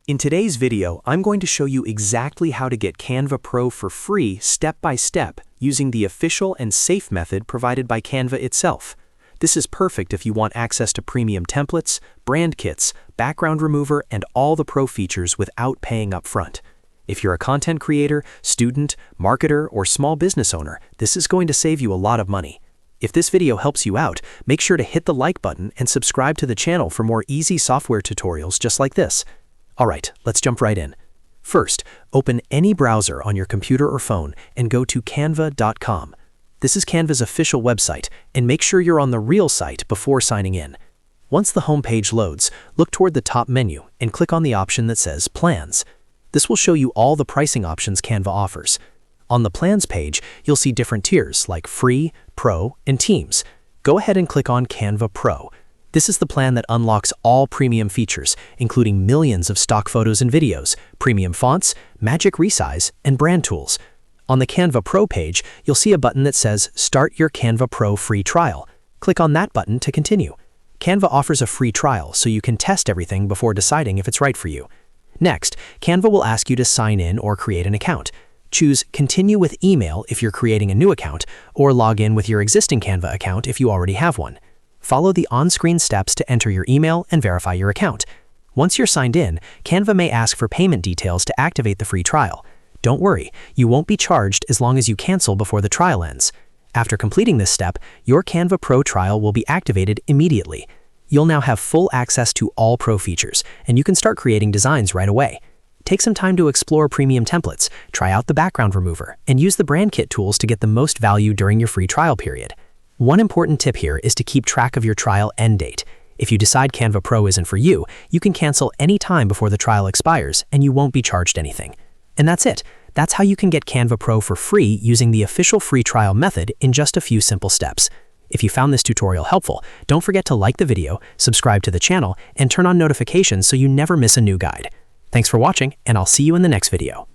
In today's video, I'm going to show you exactly how to get Canva Pro for free step by step using the official and safe method provided by Canva itself. This is perfect if you want access to premium templates, brand kits, background remover, and all the pro features without paying upfront. If you're a content creator, student, marketer, or small business owner, this is going to save you a lot of money. If this video helps you out, make sure to hit the like button and subscribe to the channel for more easy software tutorials just like this. Alright, let's jump right in. First, open any browser on your computer or phone and go to canva.com. This is Canva's official website, and make sure you're on the real site before signing in. Once the home page loads, look toward the top menu and click on the option that says Plans. This will show you all the pricing options Canva offers. On the Plans page, you'll see different tiers like Free, Pro, and Teams. Go ahead and click on Canva Pro. This is the plan that unlocks all premium features, including millions of stock photos and videos, premium fonts, magic resize, and brand tools. On the Canva Pro page, you'll see a button that says Start your Canva Pro free trial. Click on that button to continue. Canva offers a free trial, so you can test everything before deciding if it's right for you. Next, Canva will ask you to sign in or create an account. Choose Continue with Email if you're creating a new account, or log in with your existing Canva account if you already have one. Follow the on-screen steps to enter your email and verify your account. Once you're signed in, Canva may ask for payment details to activate the free trial. Don't worry, you won't be charged as long as you cancel before the trial ends. After completing this step, your Canva Pro trial will be activated immediately. You'll now have full access to all Pro features, and you can start creating designs right away. Take some time to explore premium templates, try out the background remover, and use the brand kit tools to get the most value during your free trial period. One important tip here is to keep track of your trial end date. If you decide Canva Pro isn't for you, you can cancel any time before the trial expires and you won't be charged anything. And that's it. That's how you can get Canva Pro for free using the official free trial method in just a few simple steps. If you found this tutorial helpful, don't forget to like the video, subscribe to the channel, and turn on notifications so you never miss a new guide. Thanks for watching, and I'll see you in the next video.